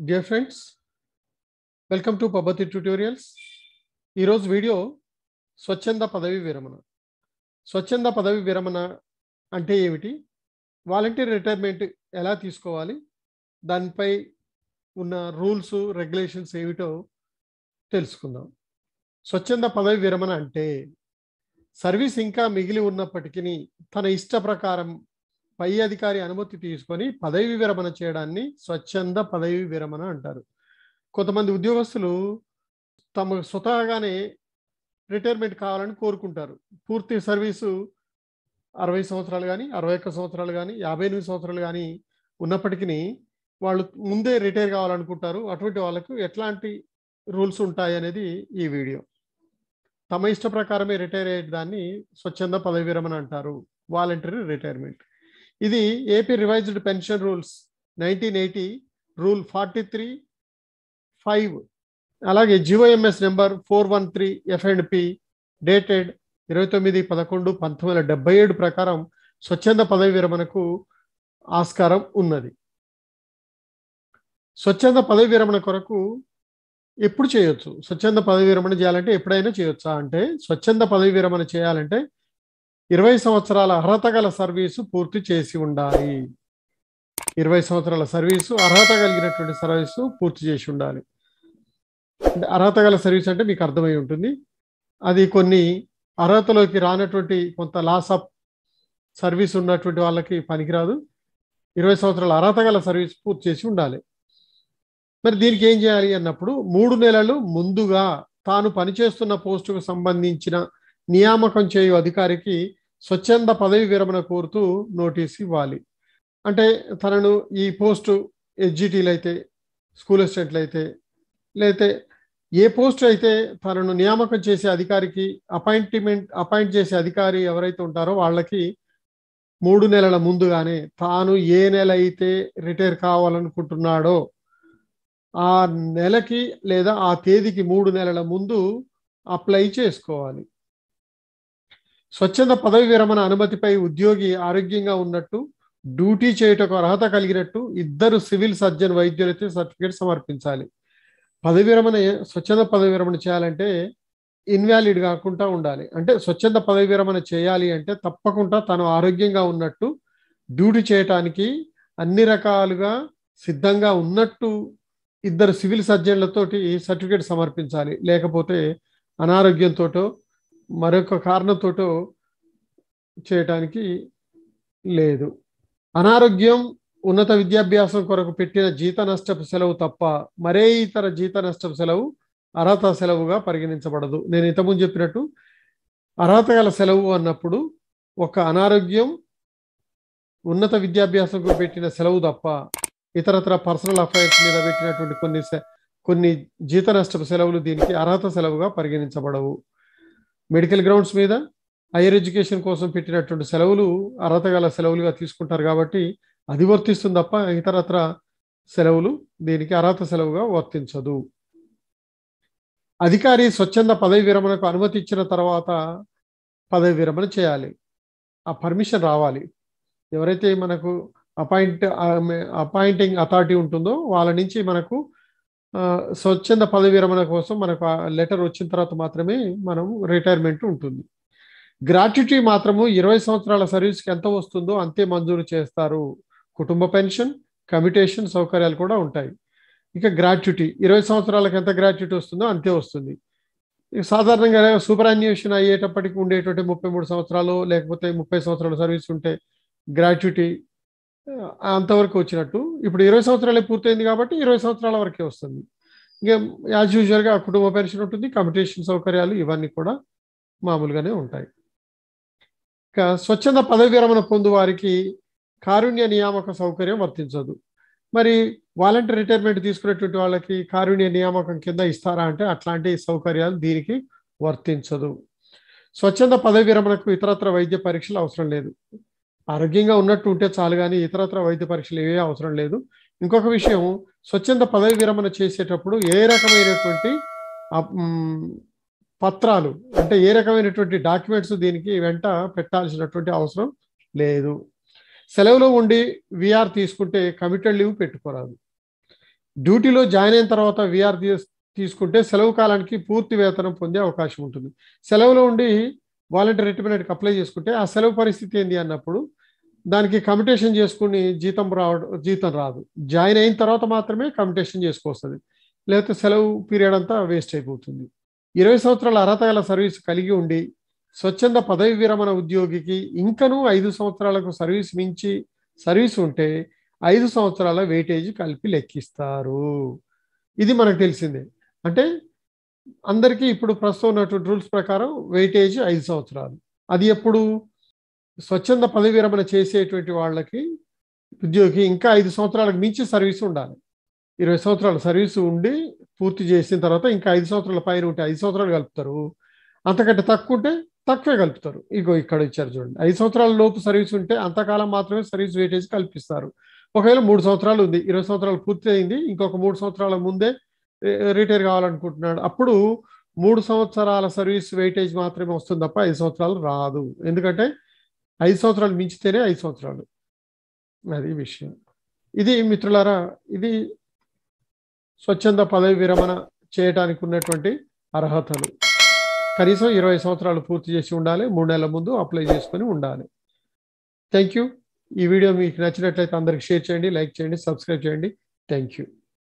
Dear friends, welcome to Pabbathi tutorials. ఈ రోజు video స్వచ్ఛంద పదవి విరమణ. స్వచ్ఛంద పదవి విరమణ అంటే ఏమిటి? వాలంటీర్ రిటైర్మెంట్ ఎలా తీసుకోవాలి? దానిపై ఉన్న రూల్స్, రెగ్యులేషన్స్ ఏమిటో తెలుసుకుందాం. స్వచ్ఛంద పదవి విరమణ అంటే సర్వీస్ ఇంకా మిగిలి ఉన్నప్పటికీ తన ఇష్ట ప్రకారం పై అధికారి అనుమతి తీసుకొని పదవి విరమణ చేయడాన్ని స్వచ్ఛంద పదవి విరమణ అంటారు. కొంతమంది ఉద్యోగస్తులు తమ స్వతహాగానే రిటైర్మెంట్ కావాలని కోరుకుంటారు. పూర్తి సర్వీసు 60 సంవత్సరాలు కానీ 61 సంవత్సరాలు కానీ 58 సంవత్సరాలు కానీ ఉన్నప్పటికీ వాళ్ళు ముందే రిటైర్ కావాలనుకుంటారు. అటువంటి వాళ్ళకు ఎట్లాంటి రూల్స్ ఉంటాయి అనేది ఈ వీడియో. తమ ఇష్ట ప్రకారమే రిటైర్ అయ్యే దాన్ని స్వచ్ఛంద పదవి విరమణ అంటారు, వాలంటరీ రిటైర్మెంట్. ఇది AP revised pension rules 1980 rule 43(5) అలాగే జిఓఎంఎస్ నెంబర్ 413 ఎఫ్&పి డేటెడ్ 29/11/1977 ప్రకారం స్వచ్ఛంద పదవి విరమణకు ఆస్కారం ఉన్నది. స్వచ్ఛంద పదవి విరమణ కొరకు ఎప్పుడు చేయొచ్చు? స్వచ్ఛంద పదవి విరమణ చేయాలంటే ఎప్పుడైనా చేయొచ్చా అంటే, స్వచ్ఛంద పదవి విరమణ చేయాలంటే 20 సంవత్సరాల అర్హత గల సర్వీసు పూర్తి చేసి ఉండాలి. 20 సంవత్సరాల సర్వీసు, అర్హత కలిగినటువంటి సర్వీసు పూర్తి చేసి ఉండాలి. అర్హత గల సర్వీస్ అంటే మీకు అర్థమై ఉంటుంది. అది కొన్ని అర్హతలోకి రానటువంటి కొంత లాస్ ఆఫ్ సర్వీస్ ఉన్నటువంటి వాళ్ళకి పనికిరాదు. 20 సంవత్సరాల అర్హత గల సర్వీస్ పూర్తి చేసి ఉండాలి. మరి దీనికి ఏం చేయాలి అన్నప్పుడు 3 నెలలు ముందుగా తాను పనిచేస్తున్న పోస్టుకు సంబంధించిన నియామకం చేయు అధికారికి స్వచ్ఛంద పదవి విరమణ కోరుతూ నోటీస్ ఇవ్వాలి. అంటే తనను ఈ పోస్టు ఎస్జిటీలు అయితే, స్కూల్ అసిస్టెంట్లు అయితే, లేకపోతే ఏ పోస్టు అయితే తనను నియామకం చేసే అధికారికి అపాయింట్ చేసే అధికారి ఎవరైతే ఉంటారో వాళ్ళకి 3 నెలల ముందుగానే తాను ఏ నెల అయితే రిటైర్ కావాలనుకుంటున్నాడో ఆ నెలకి లేదా ఆ తేదీకి 3 నెలల ముందు అప్లై చేసుకోవాలి. స్వచ్ఛంద పదవి విరమణ అనుమతిపై ఉద్యోగి ఆరోగ్యంగా ఉన్నట్టు, డ్యూటీ చేయుటకు అర్హత కలిగినట్టు 2 సివిల్ సర్జన్ వైద్యులైతే సర్టిఫికేట్ సమర్పించాలి. పదవి విరమణ, స్వచ్ఛంద పదవి విరమణ చేయాలంటే ఇన్వాలిడ్ కాకుండా ఉండాలి. అంటే స్వచ్ఛంద పదవి విరమణ చేయాలి అంటే తప్పకుండా తను ఆరోగ్యంగా ఉన్నట్టు, డ్యూటీ చేయటానికి అన్ని రకాలుగా సిద్ధంగా ఉన్నట్టు 2 సివిల్ సర్జన్లతోటి సర్టిఫికేట్ సమర్పించాలి. లేకపోతే అనారోగ్యంతోటో మరొక కారణంతోటో చేయటానికి లేదు. అనారోగ్యం, ఉన్నత విద్యాభ్యాసం కొరకు పెట్టిన జీత నష్టపు సెలవు తప్ప మరే ఇతర జీత నష్టపు సెలవు అర్హత సెలవుగా పరిగణించబడదు. నేను ఇంతకుముందు చెప్పినట్టు అర్హత గల సెలవు అన్నప్పుడు ఒక అనారోగ్యం, ఉన్నత విద్యాభ్యాసంకు పెట్టిన సెలవు తప్ప ఇతరత్ర పర్సనల్ అఫైర్స్ మీద పెట్టినటువంటి కొన్ని జీత నష్టపు సెలవులు దీనికి అర్హత సెలవుగా పరిగణించబడవు. మెడికల్ గ్రౌండ్స్ మీద, హైయర్ ఎడ్యుకేషన్ కోసం పెట్టినటువంటి సెలవులు అర్హత గల సెలవులుగా తీసుకుంటారు కాబట్టి అది వర్తిస్తుంది తప్ప ఇతరత్ర సెలవులు దీనికి అర్హత సెలవుగా వర్తించదు. అధికారి స్వచ్ఛంద పదవి విరమణకు అనుమతి ఇచ్చిన తర్వాత పదవి విరమణ చేయాలి. ఆ పర్మిషన్ రావాలి. ఎవరైతే మనకు అపాయింటింగ్ అథారిటీ ఉంటుందో వాళ్ళ నుంచి మనకు స్వచ్ఛంద పదవి విరమణ కోసం మనకు లెటర్ వచ్చిన తర్వాత మాత్రమే మనం రిటైర్మెంట్ ఉంటుంది. గ్రాట్యుటీ మాత్రము 20 సంవత్సరాల సర్వీస్కి ఎంత వస్తుందో అంతే మంజూరు చేస్తారు. కుటుంబ పెన్షన్, కమ్యూటేషన్ సౌకర్యాలు కూడా ఉంటాయి. ఇక గ్రాట్యుటీ 20 సంవత్సరాలకు ఎంత గ్రాట్యుటీ వస్తుందో అంతే వస్తుంది. సాధారణంగా సూపర్ అన్యూషన్ అయ్యేటప్పటికి ఉండేటువంటి 33 సంవత్సరాలు లేకపోతే 30 సంవత్సరాల సర్వీస్ ఉంటే గ్రాట్యుటీ అంతవరకు వచ్చినట్టు. ఇప్పుడు 20 సంవత్సరాలే పూర్తయింది కాబట్టి 20 సంవత్సరాల వరకే వస్తుంది. ఇంకా యాజ్ యూజువల్గా కుటుంబ పెన్షన్ ఉంటుంది, కమ్యూటేషన్ సౌకర్యాలు ఇవన్నీ కూడా మామూలుగానే ఉంటాయి. ఇక స్వచ్ఛంద పదవి విరమణ పొందు వారికి కారుణ్య నియామక సౌకర్యం వర్తించదు. మరి వాలంటరీ రిటైర్మెంట్ తీసుకునేటువంటి వాళ్ళకి కారుణ్య నియామకం కింద ఇస్తారా అంటే అట్లాంటి సౌకర్యాలు దీనికి వర్తించదు. స్వచ్ఛంద పదవి విరమణకు ఇతరత్ర వైద్య పరీక్షలు అవసరం లేదు. ఆరోగ్యంగా ఉన్నట్టు ఉంటే చాలు, కానీ ఇతరత్ర వైద్య పరీక్షలు ఏవే అవసరం లేదు. ఇంకొక విషయం, స్వచ్ఛంద పదవి విరమణ చేసేటప్పుడు ఏ రకమైనటువంటి పత్రాలు అంటే ఏ రకమైనటువంటి డాక్యుమెంట్స్ దీనికి వెంట పెట్టాల్సినటువంటి అవసరం లేదు. సెలవులో ఉండి విఆర్ తీసుకుంటే కమిటెడ్ లీవ్ పెట్టుకోరాదు. డ్యూటీలో జాయిన్ అయిన తర్వాత విఆర్ తీసుకుంటే సెలవు కాలానికి పూర్తి వేతనం పొందే అవకాశం ఉంటుంది. సెలవులో ఉండి వాలంటరీ రిటైర్మెంట్కి అప్లై చేసుకుంటే ఆ సెలవు పరిస్థితి ఏంది అన్నప్పుడు దానికి కమ్యుటేషన్ చేసుకుని జీతం రాదు. జాయిన్ అయిన తర్వాత మాత్రమే కమ్యుటేషన్ చేసుకోవస్తుంది, లేకపోతే సెలవు పీరియడ్ అంతా వేస్ట్ అయిపోతుంది. 20 సంవత్సరాల అర్హత గల సర్వీస్ కలిగి ఉండి స్వచ్ఛంద పదవి విరమణ ఉద్యోగికి ఇంకనూ 5 సంవత్సరాలకు సర్వీస్ ఉంటే 5 సంవత్సరాల వెయిటేజ్ కలిపి లెక్కిస్తారు. ఇది మనకు తెలిసిందే. అంటే అందరికీ ఇప్పుడు ప్రస్తుతం ఉన్నటువంటి రూల్స్ ప్రకారం వెయిటేజ్ 5 సంవత్సరాలు. అది ఎప్పుడు స్వచ్ఛంద పదవి విరమణ చేసేటువంటి వాళ్ళకి ఉద్యోగి ఇంకా 5 సంవత్సరాలకు మించి సర్వీస్ ఉండాలి. 20 సంవత్సరాల సర్వీసు ఉండి పూర్తి చేసిన తర్వాత ఇంకా 5 సంవత్సరాల పైన ఉంటే 5 సంవత్సరాలు కలుపుతారు. అంతకంటే తక్కువ ఉంటే తక్కువే కలుపుతారు. ఇగో ఇక్కడ ఇచ్చారు చూడండి. 5 సంవత్సరాల లోపు సర్వీస్ ఉంటే అంతకాలం మాత్రమే సర్వీస్ వెయిటేజ్ కల్పిస్తారు. ఒకవేళ 3 సంవత్సరాలు ఉంది, 20 సంవత్సరాలు పూర్తి అయింది, ఇంకొక 3 సంవత్సరాల ముందే రిటైర్ కావాలనుకుంటున్నాడు, అప్పుడు 3 సంవత్సరాల సర్వీస్ వెయిటేజ్ మాత్రమే వస్తుంది తప్ప 5 సంవత్సరాలు రాదు. ఎందుకంటే 5 సంవత్సరాలు మించితేనే 5 సంవత్సరాలు. అది విషయం. ఇది మిత్రులారా, ఇది స్వచ్ఛంద పదవి విరమణ చేయడానికి ఉన్నటువంటి అర్హతలు. కనీసం 20 సంవత్సరాలు పూర్తి చేసి ఉండాలి, 3 నెలల ముందు అప్లై చేసుకొని ఉండాలి. Thank you. ఈ వీడియో మీకు నచ్చినట్లయితే అందరికి షేర్ చేయండి, లైక్ చేయండి, సబ్స్క్రైబ్ చేయండి. Thank you.